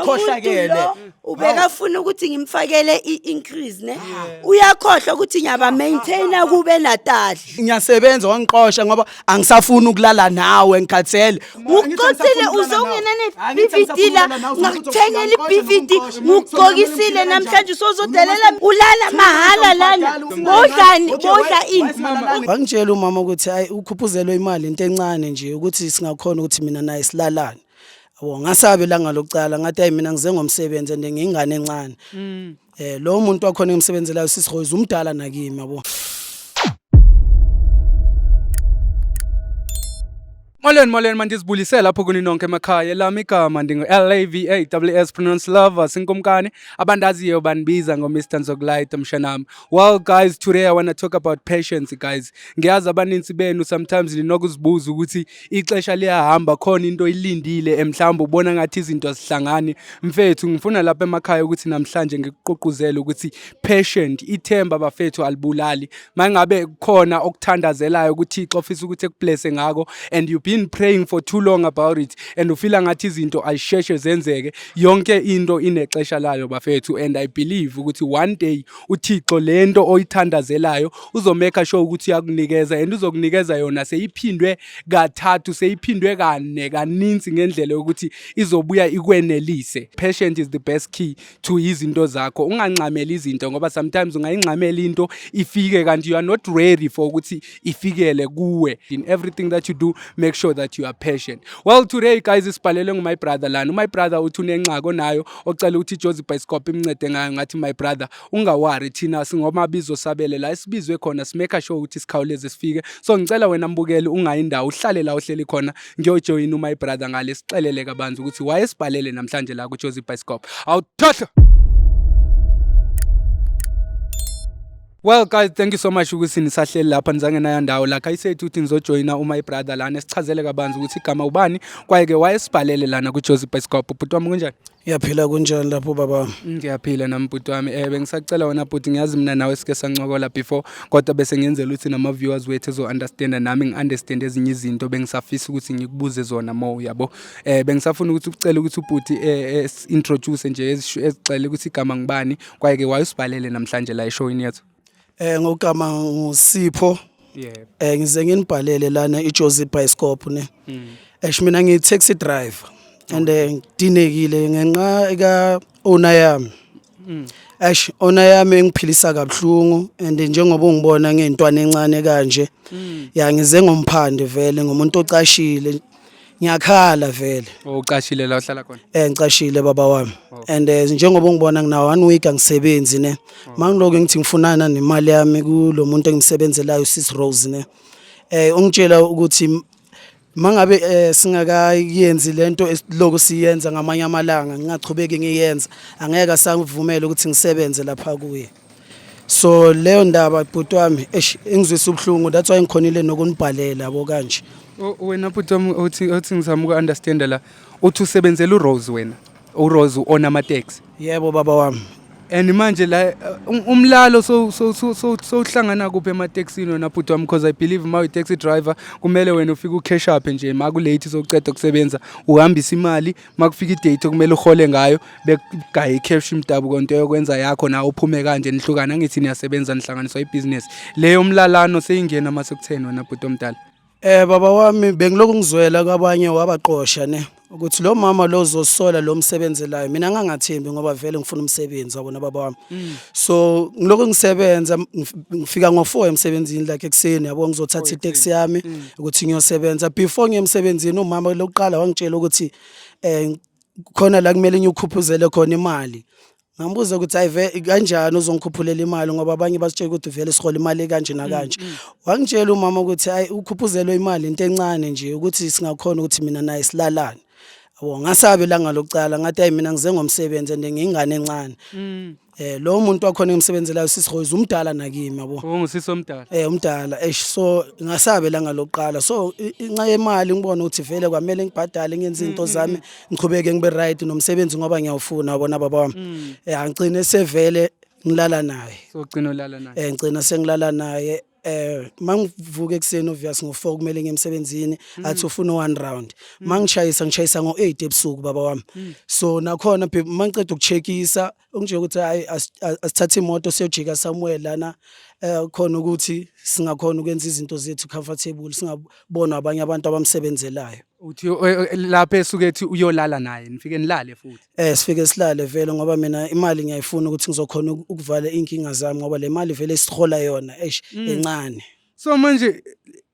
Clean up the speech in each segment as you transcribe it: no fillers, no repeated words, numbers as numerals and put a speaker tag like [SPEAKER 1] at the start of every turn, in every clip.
[SPEAKER 1] Khohlakele
[SPEAKER 2] ubekafuna ukuthi ngimfakele increase ne uyakhohlwa ukuthi ngiyaba maintainer kube natali
[SPEAKER 1] ngiyasebenza wangiqosha ngoba angisafuni ukulala nawe ngikhathele
[SPEAKER 2] uqosile uzongena ne-BVD la ngakuthengela i-BVD ngukugqokisile namhlanje usozodelela ulala mahala lana bodla ini
[SPEAKER 1] wangitshela umama ukuthi hayi ukhuphuzelwe imali into encane nje ukuthi singakhona ukuthi mina naye silalane ngasabe langa lokucala ngathi hayi mina ngize ngomsebenzi ende ngingane encane lo muntu wakhona emsebenzelayo sisihoza umdala nakimi yabo.
[SPEAKER 3] Molweni manje sibulisela lapho kuni nonke emakhaya lami igama LAVAWS pronounce lover sinkomkani abandaziyo banibiza ngoMr Nzoklight mshanami. Well guys, today I want to talk about patience guys. Ngiyazi abaninzi benu sometimes ninokuzibuza ukuthi ixesha liyahamba khona into ilindile emhlawumbe ubona ngathi izinto azihlangani. Mfethu ngifuna lapha emakhaya ukuthi namhlanje ngikuqoquzele ukuthi patient ithemba bafethu alibulali. Mangabe khona okuthandazelayo ukuthi ixo ofisa ukuthi ekublesse ngako and you been praying for too long about it and ufila ngathi izinto ayisheshe zenzeke yonke into inexesha layo bafethu and I believe ukuthi one day uThixo lento oyithandazelayo uzomeka sure ukuthi uyakunikeza and uzokunikeza yona seyiphindwe kathathu seyiphindwe kane kaninzi ngendlela ukuthi izobuya ikwenelise. Patient is the best key to izinto zakho. Ungancameli izinto ngoba sometimes ungayincamela into ifike kanti you are not ready for ukuthi ifikele kuwe. In everything that you do make sure that you are patient. Well today guys isibhalele my brother lana. My brother uthi unenxako nayo ocela ukuthi Jozi Bioscope imncede ngayo ngathi my brother ungawari thina singomabizo sabele la isibizwe khona simeka sure ukuthi sikhawuleze sifike. So ngicela wena mbukeli ungayindawo uhlale la uhleli khona ngiyojoin my brother ngale sixelele kabanzi ukuthi wayesibhalele namhlanje la ku Jozi Bioscope. Awuthohla. Well guys, thank you so much ukuthi nisahleli lapha nizange nayandawo like I said ukuthi nizojoina my brother lana sichazele kabanzi ukuthi igama ubani kwaye ke wayesibhalele lana ku Jozi Bioscope. Bhuti wami kunjani?
[SPEAKER 1] Yaphila kunjani lapho baba?
[SPEAKER 3] Ngiyaphila nami bhuti wami. Bengisacela wena bhuti ngiyazi mina nawe sike sancokola before kodwa bese ngiyenzela ukuthi nama viewers wethu ezo understand nami ngi-understand ezinye izinto bengisafisa ukuthi ngikubuze zona mo yabo. Bengisafuna ukuthi ucela ukuthi ubhuti introduce nje ezicela ukuthi igama ngibani kwaye ke wayesibhalele namhlanje la eshowini yethu.
[SPEAKER 1] Ngogama nguSipho. Ngize nginibhalele lana iJozi Bioscope ne. Mina ngi taxi driver and ngidinekile ngenxa eka owner yami. Owner yami ngiphilisa kabuhlungu and njengoba ungibona ngentwana encane kanje ngize ngomphande vele ngomuntu ocashile ngiyakhala vele.
[SPEAKER 3] Ucashile la uhlala khona?
[SPEAKER 1] Ngicashile baba wami. And njengoba ungibona ngina 1 week angisebenzi ne. Mangiloko ngithi ngifunana nemali yami kulo muntu engisebenzelayo Sis Rose ne. Ungitshela ukuthi mangabe singakayenzi lento esiloko siyenza ngamanye amalanga ngingachubeki ngiyenza angeke asangivumela ukuthi ngisebenze lapha kuye. So leyo ndaba bhuti wami engizwisa ubhlungu that's why ngikhonile nokunibhalela yabo kanje.
[SPEAKER 3] Wena bhuti wami uthi ngizama uku-understand la uthi usebenzela uRose wena uRose ona ama-taxi.
[SPEAKER 1] Yebo baba wami.
[SPEAKER 3] And manje la umlalo so uhlangana kuphi ema-taxini wena bhuti wami because I believe ma uyi-taxi driver kumele wena ufike ucash up nje ma kulate sokuceda ukusebenza uhambisa imali makufika idate kumele uhole ngayo begaye cash imdabu konto yokwenza yakho na uphume kanje nihlukana ngithi niyasebenza nihlanganiswa ibusiness leyo mlalano seyingena mase kutheni wena bhuti omdala.
[SPEAKER 1] Baba wami bengiloku ngizwela kwabanye wabaqosha ne ukuthi lo mama lo uzosola lo msebenzelayo mina ngangathembi ngoba vele ngifuna umsebenzi wabona baba wami. So ngiloku ngisebenza ngifika ngo4 emsebenzini like ekseni yabo ngizothatha itaxi yami ukuthi ngiyosebenza before ngiyemsebenzini umama lokuqala wangitshela ukuthi khona la kumele ngiyukhuphuzele khona imali. Ngambuza ukuthi ayive kanjani uzongikhuphulela imali ngoba abanye basitshela ukuthi vele sihola imali kanje nakanje. Wangitshela umama ukuthi hayi ukhuphuzelwe imali into encane nje ukuthi singakhona ukuthi mina naye silalane. Ngasabe langa lokucala ngathi hayi mina ngize ngomsebenzi ende ngingane encane. Lo muntu wakhona emsebenzelayo sisihoza umdala nakimi yabo.
[SPEAKER 3] Ungusisi omdala?
[SPEAKER 1] Umdala. So ngasabe langa lokuqala. So inxa yemali ngibona ukuthi vele kwamele ngibhadale ngenza into zami ngiqhubeke ngibe right nomsebenzi ngoba ngiyawufuna wabona baba wami. Angicine sevele ngilala naye.
[SPEAKER 3] So ugcina ulala naye?
[SPEAKER 1] Ngicina sengilala naye mangivuka ekuseni obvious ngo4 kumele ngiye emsebenzini athi ufuna 1 round ngishayisa ngo8 ebusuku baba wami so nakhona mangiceda ukucheckisa onje ukuthi hayi asithathe imoto siyojika somewhere lana khona ukuthi singakhona ukwenza izinto zethu comfortable singabona abanye abantu abamsebenzelayo.
[SPEAKER 3] Uthi lapha esukethi uyolala naye nifike nilale futhi.
[SPEAKER 1] Sifike silale vele ngoba mina imali ngiyayifuna ukuthi ngizokhona ukuvala inkinga zami ngoba le mali vele sihola yona encane.
[SPEAKER 3] So manje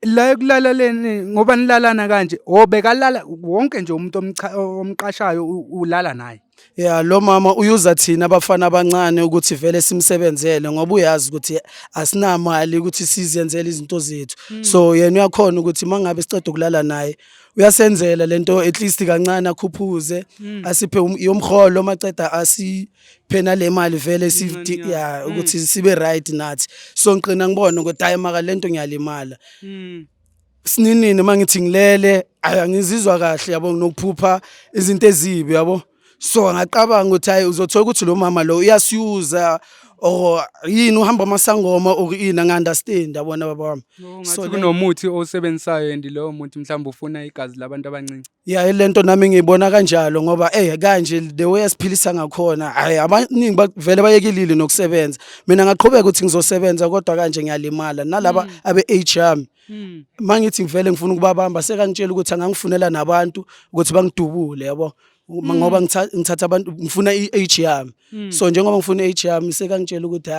[SPEAKER 3] la ekulala leni ngoba nilalana kanje obekalala wonke nje umuntu omqashayo ulala naye.
[SPEAKER 1] Yeah, lo mama uyuza thina abafana abancane ukuthi vele simsebenzele ngoba uyazi ukuthi asinamali ukuthi sizenzele izinto zethu. So yena uyakhona ukuthi mangabe sicede ukulala naye uyasenzela lento at least kancane akhuphuze asiphe yomholo maceda asiphena le mali vele yeah ukuthi sibe right nathi. So ngiqina ngibona ukuthi hayi maka lento ngiyalimala. Sininini mangithi ngilele angizizwa kahle yabo nginokuphupha izinto ezibi yabo. So ngaqabanga ukuthi hayi uzothola ukuthi lo mama lo uyasiyuza or yini uhamba amasangoma or yini ngi-understand yabona baba wami.
[SPEAKER 3] So kunomuthi osebenzayo and lowo muthi mhlawumbe ufuna igazi labantu abancinci.
[SPEAKER 1] Yeah lento nami ngiyibona kanjalo ngoba kanje the way asiphilisa ngakhona hayi abaningi bavele bayekilile nokusebenza. Mina ngaqhubeka ukuthi ngizosebenza kodwa kanje ngiyalimala nalaba abe-age yami. Mangithi ngivele ngifuna ukubabamba sekangitshela ukuthi angangifunela nabantu ukuthi bangidubule yabo. Ngoba ngithatha abantu ngifuna i-age yami so njengoba ngifuna i-age yami sekangitshela ukuthi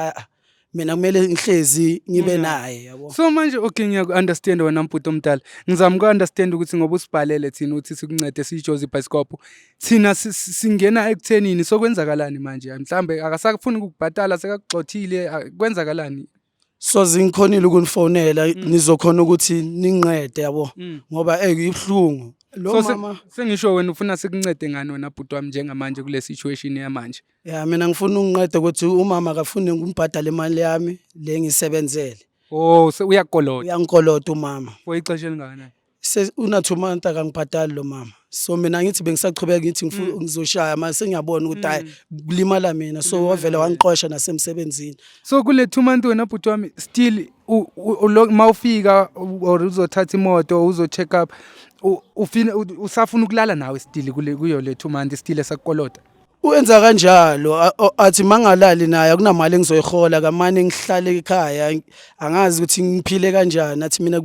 [SPEAKER 1] mina kumele ngihlezi ngibe naye yabo.
[SPEAKER 3] So manje okay ngiya-understand wena mputo omdala ngizama uku-understand ukuthi ngoba usibhalele thina ukuthi sikuncede siyijoze ibhayisikobho thina singena ekuthenini sokwenzakalani manje mhlambe akasafuni ukukubhatala sekakugxothile kwenzakalani.
[SPEAKER 1] So zingikhonile ukunifonela nizokhona ukuthi ninginqede yabo ngoba ibhlungu. Lo mama
[SPEAKER 3] sengisho wena ufuna sikuncede ngani wena bhuti wami njengamanje kule situation yamanje.
[SPEAKER 1] Yeah mina ngifuna ungincede ukuthi umama akafuni ngimbhadale imali yami le ngisebenzele.
[SPEAKER 3] Oh uyakoloda.
[SPEAKER 1] Uyangikoloda umama.
[SPEAKER 3] For ixesha elingakanani?
[SPEAKER 1] Una 2 months akangibhadali lo mama. So mina ngithi bengisachubeka ngithi ngizoshaya mase ngiyabona ukuthi hayi kulimala mina so wavele wangiqosha nasemsebenzini.
[SPEAKER 3] So kule 2 months wena bhuti wami still mawufika or uzothatha imoto uzo check up usafuna ukulala nawe still kuyo le 2 months still esakukoloda.
[SPEAKER 1] Uyenza kanjalo athi mangalali naye kunamali engizoyihola kamane ngihlale ekhaya angazi ukuthi ngiphile kanjani athi mina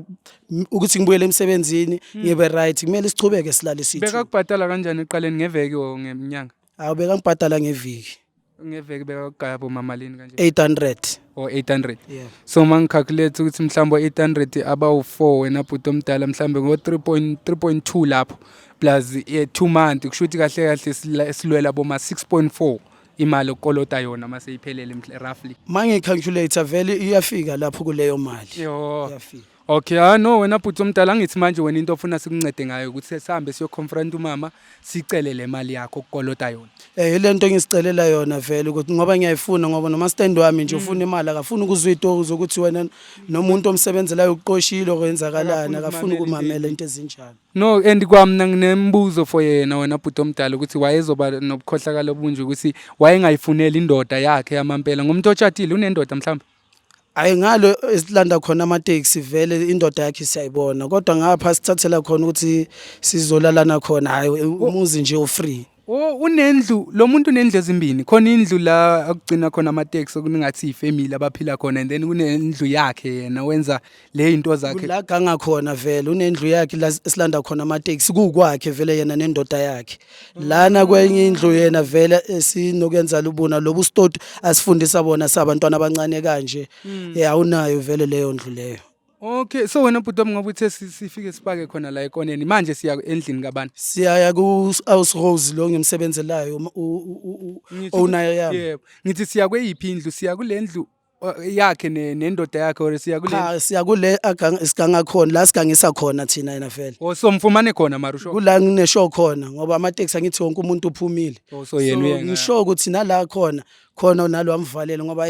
[SPEAKER 1] ukuthi ngibuyele emsebenzini ngibe right kumele sichubeke silale sithi.
[SPEAKER 3] Bekakubhadala kanjani eqaleni ngeveki o ngeminyanga?
[SPEAKER 1] Bekangibhadala ngeviki.
[SPEAKER 3] Ngeveki bekakugaya bo mamalini kanje?
[SPEAKER 1] 800
[SPEAKER 3] or 800.
[SPEAKER 1] Yeah.
[SPEAKER 3] So mangicalculate ukuthi mhlawumbe 800 abawu4 wena bhuti omdala mhlawumbe ngo 3.2 lapho plus 2 months kushuthi kahle kahle silwela boma 6.4 imali okolota yona mase iphelele roughly.
[SPEAKER 1] Mangicalculate vele iyafika lapho kuleyo mali.
[SPEAKER 3] Iyafika. Okay, no wena bhuti omdala ngithi manje wena into ofuna sikuncede ngayo ukuthi sihambe siyo confront umama sicele le mali yakho okukolota yona.
[SPEAKER 1] Lento ngisicelela yona vele ukuthi ngoba ngiyayifuna ngoba noma stand wami nje ufuna imali akafuni ukuzwa itori zokuthi wena nomuntu omsebenzelayo uqoshile okwenzakalana akafuni ukumamela into ezinjalo.
[SPEAKER 3] No and kwamna nginembuzo for yena wena bhuti omdala ukuthi wayezoba nobukhohlakala obunje ukuthi wayengayifunela indoda yakhe yamampela ngomuntu otshadile unendoda mhlawumbe.
[SPEAKER 1] Hayi ngalo esilanda khona ama-taxi vele indoda yakhe siyayibona kodwa ngapha sithathela khona ukuthi sizolalana khona hayi umuzi nje u-free.
[SPEAKER 3] Unendlu lo muntu unendlu ezimbini khona indlu la akugcina khona ama-taxi okuningathi ifamily abaphila khona and then kunendlu yakhe yena wenza le into zakhe.
[SPEAKER 1] La ganga khona vele unendlu yakhe la esilanda khona ama-taxi kukwakhe vele yena nendoda yakhe. Lana kwenye indlu yena vele esinokwenza lubuna lobu stoti asifundisa bona sabantwana abancane kanje. Awunayo vele leyo ndlu leyo.
[SPEAKER 3] Okay, so wena bhuti ngoba uthe sifike sipake khona la ekoneni manje siya endlini kabantu.
[SPEAKER 1] Siyaya ku-House Rose lo ngimsebenzelayo owner yami.
[SPEAKER 3] Yebo. Ngithi siya kweyiphi indlu siya kule ndlu yakhe nendoda yakhe or siya kule.
[SPEAKER 1] Cha siya kule siganga khona la sigangisa khona thina yena vele.
[SPEAKER 3] So mfumane khona marusho.
[SPEAKER 1] Kula ngineshow khona ngoba ama-taxi angithi wonke umuntu uphumile.
[SPEAKER 3] So yena
[SPEAKER 1] ngisho ukuthi nala khona nalo amvalele ngoba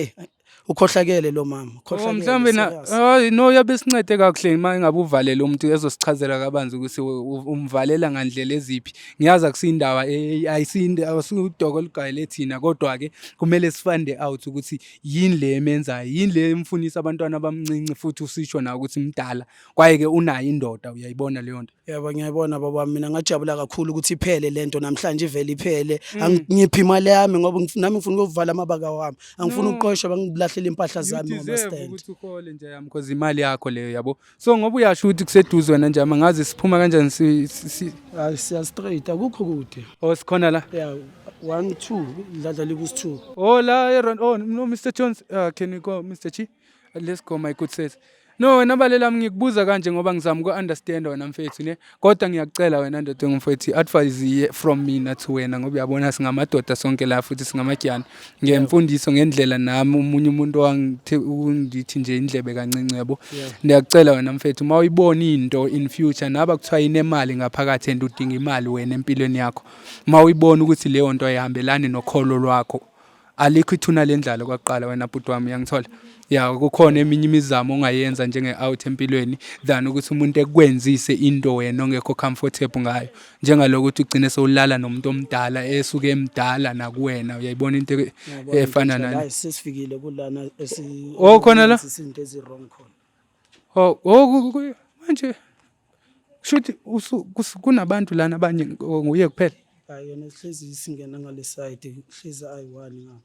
[SPEAKER 1] ukhohlakele lo mama
[SPEAKER 3] Mhlambe no yabe sincede kakuhle uma engabe uvalele umuntu ezosichazela kabanzi ukuthi umvalela ngandlela eziphi. Ngiyazi akusindawa ayisindawo usudoko ligayele thina kodwa ke kumele sifande out ukuthi yini le emenzayo, yini le emfunisa abantwana abamncinci futhi usisho na ukuthi mdala. Kwaye ke unayo indoda uyayibona leyo nto.
[SPEAKER 1] Yebo ngiyayibona baba mina ngajabula kakhulu ukuthi iphele lento namhlanje ivele iphele. Angiphi imali yami ngoba nami ngifuna ukuvala amabaka wami. Angifuni ukuqoshwa bangilahlela impahla zami ngoma stand.
[SPEAKER 3] Ukuthi ukhole nje yami because imali yakho leyo yabo. So ngoba uyasho ukuthi kuseduze wena nje mangazi siphuma kanjani
[SPEAKER 1] siya straight akukho kude.
[SPEAKER 3] Oh sikhona la.
[SPEAKER 1] Yeah 1 2 idladla likus 2.
[SPEAKER 3] Oh la no Mr Jones can you go Mr Chi? Let's go my good sis. No wena balela ngikubuza kanje ngoba ngizama uku-understand wena mfethu ne kodwa ngiyacela wena ndoda ngumfethu advice from mina to wena ngoba uyabona singamadoda sonke la futhi singamadyana ngiyemfundiso ngendlela nami umunye umuntu wangithi nje indlebe kancinci yabo ngiyacela wena mfethu mawuyibona into in future naba kuthiwa inemali ngaphakathi and udinga imali wena empilweni yakho mawuyibona ukuthi leyo nto ayihambelani nokholo lwakho alikho ithuna lendlalo kwaqala wena bhuti wami uyangithola. Ya kukhona eminye imizamo ongayenza njenge out empilweni than ukuthi umuntu ekwenzise into wena ongekho comfortable ngayo njengalokuthi ugcine sewulala nomuntu omdala esuke emdala nakuwena uyayibona into efana nani.
[SPEAKER 1] Hayi sesifikile kulana
[SPEAKER 3] khona la
[SPEAKER 1] izinto ezi wrong khona.
[SPEAKER 3] Manje shuthi kunabantu lana abanye nguye kuphela.
[SPEAKER 1] Hayi yena sihlezi singena ngale side hlezi ayi1 ngapha.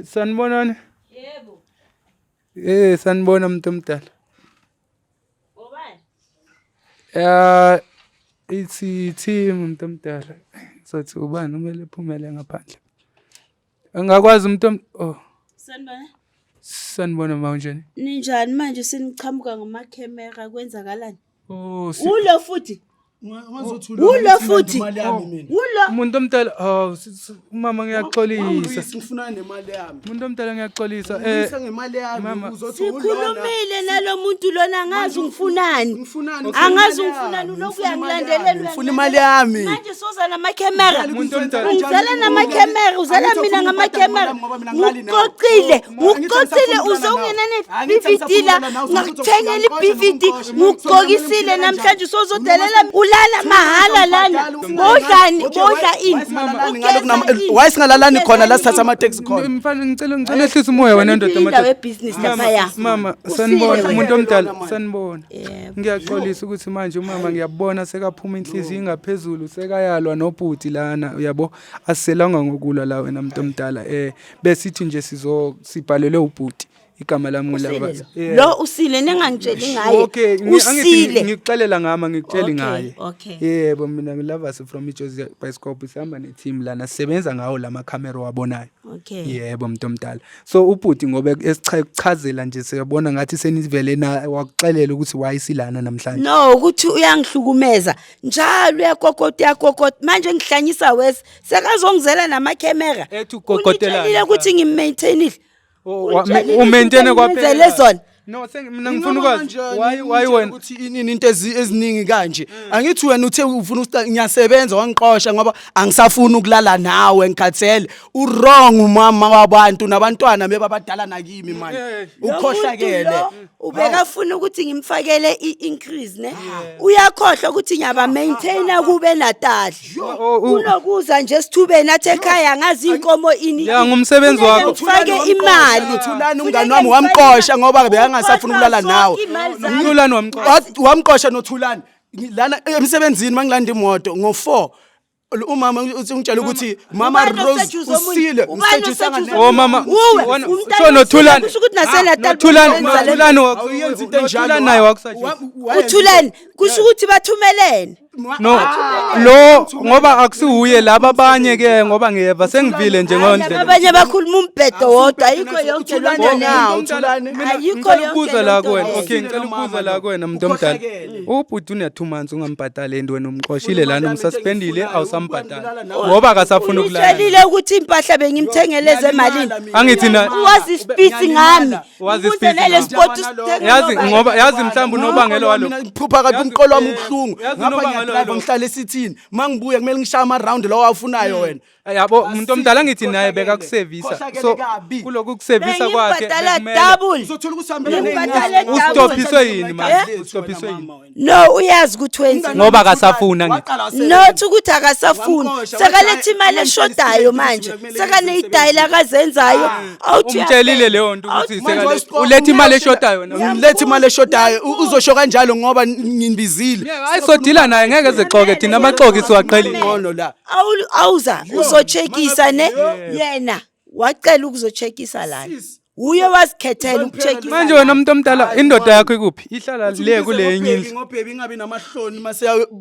[SPEAKER 3] Sanibonani?
[SPEAKER 2] Yebo.
[SPEAKER 3] Sanibona umuntu omdala.
[SPEAKER 2] Ngobani?
[SPEAKER 3] Ithi team umuntu omdala. Sothi ubani umele ephumele ngaphandle. Angakwazi umuntu
[SPEAKER 2] Sanibona?
[SPEAKER 3] Sanibona manje.
[SPEAKER 2] Ninjani manje senichamuka ngamakhemera kwenzakalani?
[SPEAKER 3] Ulo
[SPEAKER 2] futhi.
[SPEAKER 1] Ulo
[SPEAKER 2] futhi.
[SPEAKER 3] Umuntu omdala umama ngiyaxolisa.
[SPEAKER 1] Ngifuna nemali yami.
[SPEAKER 3] Umuntu omdala ngiyaxolisa
[SPEAKER 1] Ngisa ngemali yami uzothi
[SPEAKER 2] sikhulumile nalomuntu lona angazi ungifunani. Angazi ungifunani lokhu uyangilandelela.
[SPEAKER 1] Ngifuna imali yami.
[SPEAKER 2] Manje soza namakhemera.
[SPEAKER 3] Umuntu omdala
[SPEAKER 2] Uzala namakhemera, uzala mina ngamakhemera. Uqoqile uzongenane DVD la ngakuthengela iBVD ngugqokisile namhlanje uzodelela ulala mahala lana. Bodla ini.
[SPEAKER 1] Why singalalani khona la sithatha ama taxi khona?
[SPEAKER 3] Mfana ngicela ehlisa umoya wena ndoda
[SPEAKER 2] indawo ebusiness lapha ya.
[SPEAKER 3] Mama sanibona umuntu omdala sanibona. Ngiyaxolisa ukuthi manje umama ngiyabona sekaphuma inhliziyo ingaphezulu sekayalwa nobhuti lana uyabo asiselanga ngokulwa la wena umuntu omdala besithi nje sibhalele ubhuti igama lami ngilaba
[SPEAKER 2] lo usile nengangitsheli ngaye
[SPEAKER 3] usile ngikuxelela ngama ngikutsheli ngaye
[SPEAKER 2] okay
[SPEAKER 3] yebo mina ngilava from iJozi Bioscope sihamba neteam lana sisebenza ngawo lama camera wabonayo
[SPEAKER 2] okay
[SPEAKER 3] yebo umuntu omdala so ubhuti ngobe esichazela nje siyabona ngathi senivele na wakuxelela ukuthi wayisilana namhlanje
[SPEAKER 2] no ukuthi uyangihlukumeza njalo yakokota manje ngihlanyisa wes sekazongizela nama camera
[SPEAKER 3] ethi ukokotela
[SPEAKER 2] ukuthi ngimmaintainile
[SPEAKER 3] umaintain kwaphela
[SPEAKER 2] zona
[SPEAKER 3] no mina ngifuna ukwazi why wena
[SPEAKER 1] ukuthi inini into eziningi kanje angithi wena uthe ufuna ngiyasebenza wangiqosha ngoba angisafuni ukulala nawe ngikhathele wrong umama wabantu nabantwana bebabadala nakimi manje ukhohlakele
[SPEAKER 2] ubekafuna ukuthi ngimfakele increase ne uyakhohlwa ukuthi ngiyaba maintainer kube natali unokuza nje sithubeni athi ekhaya ngazi inkomo ini
[SPEAKER 3] ya ngumsebenzi wakho
[SPEAKER 2] ufake imali
[SPEAKER 1] Thulani umngani wami wamqosha ngoba beyangasafuna ukulala nawe
[SPEAKER 3] Thulani
[SPEAKER 1] wamqosha noThulani lana emsebenzini mangilanda imoto ngo4 umama ungitshela ukuthi mama Rose usile ngisajisanga
[SPEAKER 3] oh mama
[SPEAKER 2] so
[SPEAKER 3] noThulani
[SPEAKER 2] kusho ukuthi nasenatali
[SPEAKER 3] Thulani
[SPEAKER 1] wakuyenza into enjalo
[SPEAKER 3] naye wakusajisa
[SPEAKER 2] uThulani kusho ukuthi bathumelene
[SPEAKER 3] no lo ngoba akusihuye laba abanye ke ngoba ngiyeva sengivile nje ngondlela
[SPEAKER 2] abanye bakhuluma umbhedo wodwa ayikho yonke lonto nayo
[SPEAKER 1] uThulani
[SPEAKER 2] ayikho
[SPEAKER 3] ukubuza la kuwena okay ngicela ukubuza la kuwena umuntu omdala ubhuti una 2 months ungambhadaleni wena umqoshile lana umsuspendile awusambhadala ngoba akasafuna ukulala
[SPEAKER 2] ngithelile ukuthi impahla bengimthengeleze emalini
[SPEAKER 3] angithi na
[SPEAKER 2] wazi isipisi ngami
[SPEAKER 3] wazi isipisi
[SPEAKER 2] nele sport
[SPEAKER 3] yazi ngoba yazi mhlawumbe unobangela walo
[SPEAKER 1] phupha kanti umqolo wami ubuhlungu
[SPEAKER 3] ngapha
[SPEAKER 1] driver ngihlale esithini mangibuya kumele ngishaye ama round lawo awufunayo wena
[SPEAKER 3] yabo umuntu omdala ngithi naye beka kusevisa so kuloku kusevisa kwakhe
[SPEAKER 2] double
[SPEAKER 1] uzothola ukuthi
[SPEAKER 3] ustophiswe yini manje ustophiswe yini
[SPEAKER 2] no uyazi ukuthi wenza
[SPEAKER 3] ngoba akasafuna ngithi
[SPEAKER 2] not ukuthi akasafuni sekalethi imali eshodayo manje sekaneyidayila akazenzayo awuthi
[SPEAKER 3] umtshelile leyo nto ukuthi ulethe imali eshodayo
[SPEAKER 1] ngilethe imali eshodayo uzosho kanjalo ngoba nginibizile
[SPEAKER 3] ayisodila naye ngeke ezexoke thina amaxoki siwaqhelile
[SPEAKER 1] ngono la
[SPEAKER 2] awuza uzocheckisa ne yena wacela ukuzocheckisa lana uye wazikhethela ukucheckisa
[SPEAKER 3] manje wena umuntu omdala indoda yakho ikuphi ihlala le kule enye indlu
[SPEAKER 1] ngobhebi ingabi namahloni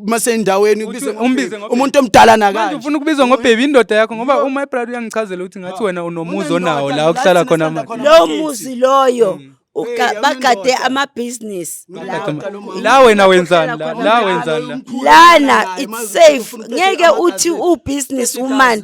[SPEAKER 1] masendaweni
[SPEAKER 3] umbize
[SPEAKER 1] umuntu omdala
[SPEAKER 3] manje
[SPEAKER 1] nakanje
[SPEAKER 3] ufuna ukubizwa ngobhebi indoda yakho ngoba my brother uyangichazela ukuthi ngathi wena unomuzi onawo la ukuhlala khona manje
[SPEAKER 2] lo muzi loyo bagade ama-business
[SPEAKER 3] la wena wenzani la wenzani
[SPEAKER 2] lana it's safe ngeke uthi u-business woman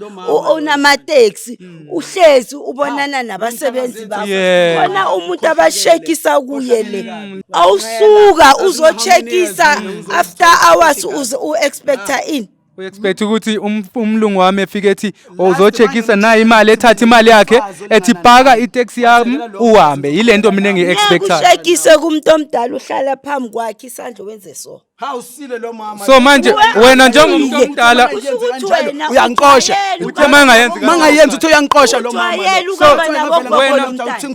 [SPEAKER 2] unamateksi uhlezi ubonana nabasebenzi bakho khona umuntu abashekisa kuye le awusuka uzocheckisa after hours u-expecta ini
[SPEAKER 3] u-expect ukuthi umlungu wami efike ethi uzocheckisa nayo imali ethatha imali yakhe ethi bhaka itaxi yami uhambe yilento mina ngi-expectayo
[SPEAKER 2] ushekise kumuntu omdala uhlala phambi kwakhe isandla wenze so
[SPEAKER 1] hawusile lo mama
[SPEAKER 3] so manje wena njengomuntu omdala
[SPEAKER 1] uyangiqosha
[SPEAKER 3] uthe
[SPEAKER 1] mangayenza uthi uyangiqosha lo mama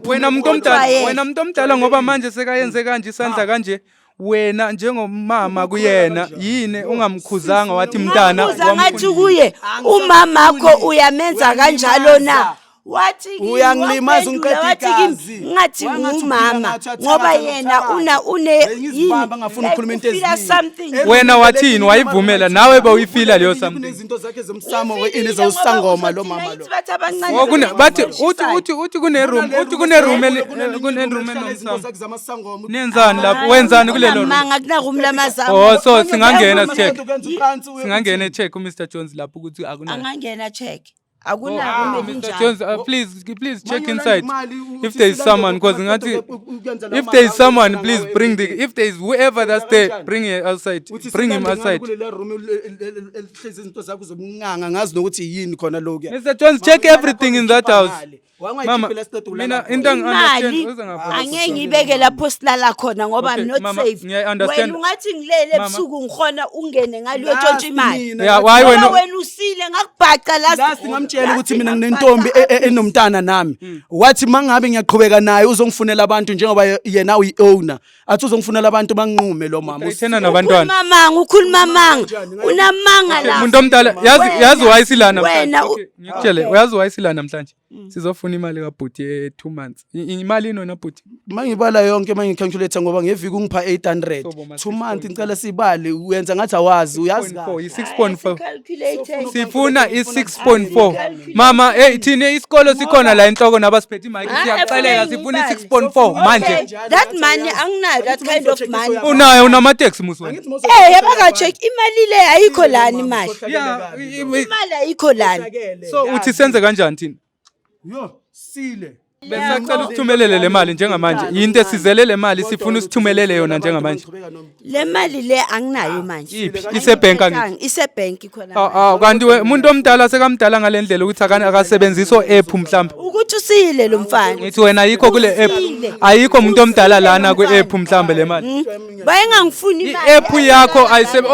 [SPEAKER 3] wena umuntu omdala ngoba manje sekayenze kanje isandla kanje wena njengomama kuyena yini ungamkhuzanga wathi mntana
[SPEAKER 2] ngathi kuye umama wakho uyamenza kanjalo na wathi
[SPEAKER 1] uyangilimaza ungiqeda igazi
[SPEAKER 2] ngathi umama ngoba yena une yini
[SPEAKER 1] ngafuna ukukhuluma into
[SPEAKER 2] eziningi
[SPEAKER 3] wena wathini wayivumela nawe bawuyifila leyo something
[SPEAKER 1] izinto zakhe zomsamo ineza usangoma lo mama lo
[SPEAKER 3] bathi uthi kune room nenzani lapho wenzani kulelo room
[SPEAKER 2] manga kuna room lamazamo
[SPEAKER 3] oh so singangena check uMr Jones lapho ukuthi akuna
[SPEAKER 2] angangena check akuna kumele
[SPEAKER 3] Mr Jones please check inside if there is someone because ngathi if there is someone please bring if there is whoever that's there bring him outside
[SPEAKER 1] kule room elihlezi izinto zakho zomnganga ngazi nokuthi yini khona lokho
[SPEAKER 3] Mr Jones check everything in that house mama mina into
[SPEAKER 2] angeke ngibeke lapho silala khona ngoba I'm not safe wena ungathi ngilele ebusuku ngikhona ungene ngaliyo tshontsha imali
[SPEAKER 3] why
[SPEAKER 2] wena usile ngakubhaca
[SPEAKER 1] last ngamtshela ukuthi mina nginentombi enomntana nami wathi mangabe ngiyaqhubeka naye uzongifunela abantu njengoba yena uyi-owner athi uzongifunela abantu banginqume lo mama
[SPEAKER 3] uthena nabantwana
[SPEAKER 2] ukhuluma manga unamanga la
[SPEAKER 3] umuntu omdala yazi wayisilana ngikutshele uyazi wayisilana namhlanje sizofuna imali kaBhuti 2 months imali inona Bhuti
[SPEAKER 1] mangibala yonke mangicalculate ngoba ngeviki ungipha 800 2 months ngicela sibali uyenza ngathi awazi uyazi
[SPEAKER 3] 6.4 sifuna i6.4 mama thina isikolo sikhona la enhloko nabasiphethe imali siyacelela sifuna i6.4 manje
[SPEAKER 2] that money anginayo that kind of money
[SPEAKER 3] unayo unamateksi musweni
[SPEAKER 2] yabaka check imali le ayikho lani imali imali ayikho lani
[SPEAKER 3] so uthi senze kanjani thina
[SPEAKER 1] yo sile
[SPEAKER 3] besacela ukuthumelele le mali njengamanje yinto esizele le mali sifuna usithumelele yona njengamanje
[SPEAKER 2] le mali le anginayo manje
[SPEAKER 3] isebank
[SPEAKER 2] isebank khona
[SPEAKER 3] kanti umuntu omdala sekamdala ngalendlela ukuthi akasebenzisa app mhlawumbe
[SPEAKER 2] ukuthi usile lo mfana
[SPEAKER 3] ngithi wena ayikho kule app ayikho umuntu omdala lana kwe app mhlawumbe le mali
[SPEAKER 2] bayengangifuni imali
[SPEAKER 3] app yakho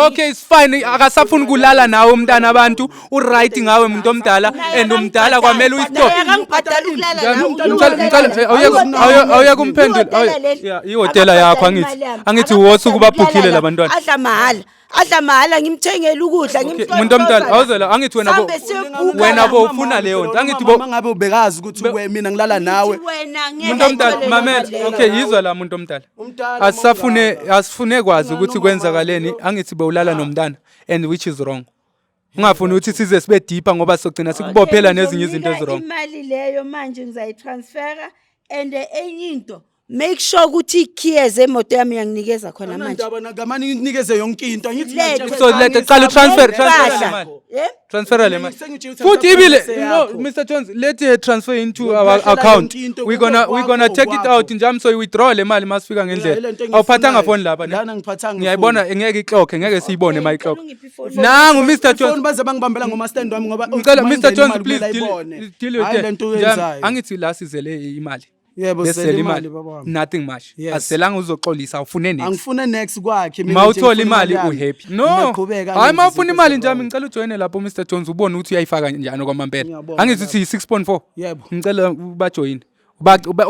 [SPEAKER 3] okay it's fine akasafuni kulala nawe umntana abantu uright ngawe umuntu omdala and umdala kwamele uyistop
[SPEAKER 2] akangibhadala ukulala nawe
[SPEAKER 3] awuya kumphendula ihotela yakho angithi wosuku babhukhile labantwana
[SPEAKER 2] adla mahala ngimthengela ukudla
[SPEAKER 3] umuntu omdala awuzela angithi wena bo ufuna leyo nto angithi bo
[SPEAKER 1] mangabe ubekazi ukuthi mina ngilala nawe
[SPEAKER 3] umuntu omdala mamela okay yizwa la umuntu omdala asifune kwazi ukuthi kwenzakaleni angithi bowulala nomntana and which is wrong ungafuni ukuthi size sibe deeper ngoba sogcina sikubophela nezinye izinto ezirong
[SPEAKER 2] imali leyo manje ngizayitransfera and enye into make sure ukuthi ikeyes emoto yami yanginikeza khona manje
[SPEAKER 1] ngamani nginikeze yonke into angithi
[SPEAKER 3] so let qala transfer transfer le mali
[SPEAKER 1] Sengitshela ukuthi
[SPEAKER 3] futhi
[SPEAKER 1] angisaphi
[SPEAKER 3] ibile
[SPEAKER 1] bese
[SPEAKER 3] no
[SPEAKER 1] yakho.
[SPEAKER 3] Mr Jones let her transfer into our
[SPEAKER 1] Ukulahlela
[SPEAKER 3] account
[SPEAKER 1] yonke into,
[SPEAKER 3] we're gonna
[SPEAKER 1] kwakho,
[SPEAKER 3] take it
[SPEAKER 1] kwakho.
[SPEAKER 3] out njalo so you withdraw le mali masifika
[SPEAKER 1] Ile
[SPEAKER 3] ngendlela
[SPEAKER 1] nto engiyifunayo.
[SPEAKER 3] awuphathanga phone lapha ne
[SPEAKER 1] Lana ngiphathanga
[SPEAKER 3] ngiyayibona ngeke iclock ngeke siyibone my clock
[SPEAKER 2] Ungiphi ifoni?
[SPEAKER 3] nangu Mr
[SPEAKER 1] Phone
[SPEAKER 3] Jones
[SPEAKER 1] baze bangibambela ngoma stand wami ngoba
[SPEAKER 3] ngicela
[SPEAKER 1] uma
[SPEAKER 3] Mr
[SPEAKER 1] ingena
[SPEAKER 3] Jones
[SPEAKER 1] imali
[SPEAKER 3] please
[SPEAKER 1] kumele
[SPEAKER 3] deal
[SPEAKER 1] ayibone.
[SPEAKER 3] deal with
[SPEAKER 1] Hayi le nto
[SPEAKER 3] that
[SPEAKER 1] uyenzayo.
[SPEAKER 3] angithi la sizele imali
[SPEAKER 1] Yebo
[SPEAKER 3] Besele
[SPEAKER 1] sele
[SPEAKER 3] imali
[SPEAKER 1] imali babami.
[SPEAKER 3] nothing much
[SPEAKER 1] Yes.
[SPEAKER 3] asiselanga uzoxolisa awufune next
[SPEAKER 1] Angifune next kwakhe mina
[SPEAKER 3] ma
[SPEAKER 1] nje
[SPEAKER 3] uthola
[SPEAKER 1] ngifuna
[SPEAKER 3] imali
[SPEAKER 1] yami.
[SPEAKER 3] uhappy no
[SPEAKER 1] Ngiyaqhubeka
[SPEAKER 3] hayi
[SPEAKER 1] ngenze
[SPEAKER 3] ma ufuna
[SPEAKER 1] izinto
[SPEAKER 3] imali
[SPEAKER 1] ezirongo.
[SPEAKER 3] njami ngicela ujoine lapho Mr Jones ubone ukuthi uyayifaka njani kwamampela
[SPEAKER 1] Ngiyabonga
[SPEAKER 3] angithi uthi 6.4
[SPEAKER 1] Yebo.
[SPEAKER 3] ngicela ubajoine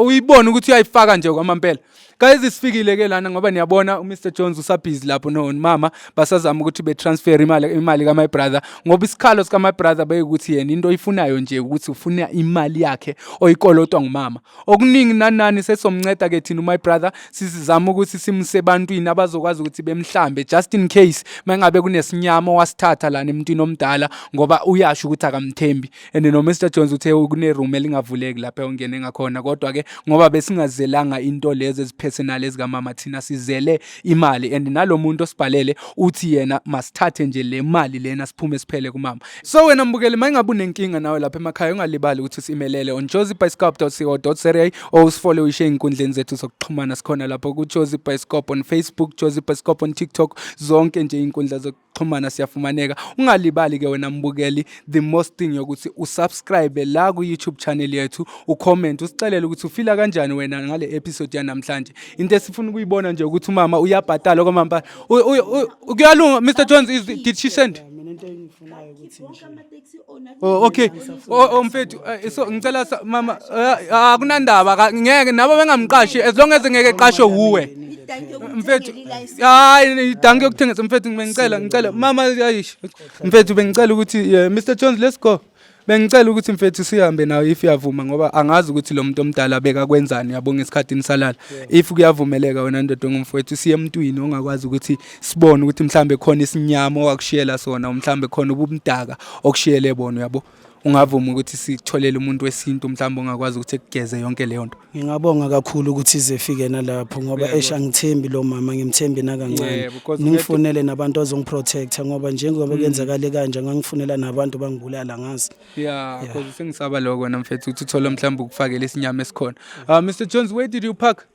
[SPEAKER 3] uyibona ukuthi uyayifaka nje kwamampela guys sifikile ke lana ngoba niyabona uMr Jones usabhizi lapho nomama basazama ukuthi betransfer imali ka my brother ngoba isikhalo sika my brother beyikuthi yena into oyifunayo nje ukuthi ufuna imali yakhe oyikolotwa ngumama okuningi nanani sesomnceda ke thina my brother sizizama ukuthi simse ebantwini abazokwazi ukuthi bemhlambe just in case mangabe kunesinyama wasithatha lana emntwini omdala ngoba uyasho ukuthi akamthembi and no Mr Jones uthe kune room elingavuleki lapha ongene ngakhona kodwa ke ngoba besingazelanga into lezi ezipersonal ezikamama thina sizele imali and nalomuntu osibhalele uthi yena masithathe nje le mali lena siphume siphele kumama so wena mbukeli mayingabe unenkinga nawe lapha emakhaya ungalibali ukuthi usimelele on josiebioscope.co.za or usifollow ishe inkundleni zethu zokuxhumana sikhona lapho ku Josie Bioscope on Facebook Josie Bioscope on TikTok zonke nje inkundla zokuxhumana siyafumaneka ungalibali ke wena mbukeli the most thing yokuthi usubscribe la ku YouTube channel yethu ucomment usixelele ukuthi ufila kanjani wena ngale episode yanamhlanje into esifuna ukuyibona nje ukuthi umama uyabhatala kwamamba kuyalunga Mr Jones did she send
[SPEAKER 1] Mina into engifunayo ukuthi
[SPEAKER 2] Wonke amateksi owner
[SPEAKER 3] Oh okay. Mfethu so ngicela mama akunandaba ngeke nabo bengamqashi as long as ngeke qashe uwe.
[SPEAKER 2] idanke
[SPEAKER 3] Mfethu
[SPEAKER 2] ukuthengela ilicense.
[SPEAKER 3] hayi idanke yokuthengisa mfethu ngicela mama ayish mfethu bengicela ukuthi Mr Jones let's go. Bengicela ukuthi mfethu sihambe nawe if uyavuma ngoba angazi ukuthi lo muntu omdala beka kwenzani yabo ngesikhathi nisalala if kuyavumeleka wena ndodo ngumfowethu siye emntwini ongakwazi ukuthi sibone ukuthi mhlambe khona isinyama owakushiyela sona mhlambe khona ubumdaka okushiyele bona yabo ungavuma ukuthi sitholele umuntu wesintu mhlambe ongakwazi ukuthi ekugeze yonke leyo nto.
[SPEAKER 1] ngingabonga kakhulu ukuthi izefike nalapho ngoba esha ngithembi lo mama ngimthembi nakancane ngifunele nabantu azongiprotecta ngoba njengoba kuyenzakala kanje ngangifunela nabantu bangibulala ngazi
[SPEAKER 3] Because sengisaba lokho wena mfethu ukuthi uthola mhlambe ukufakela isinyama esikhona. Mr Jones, where did you park?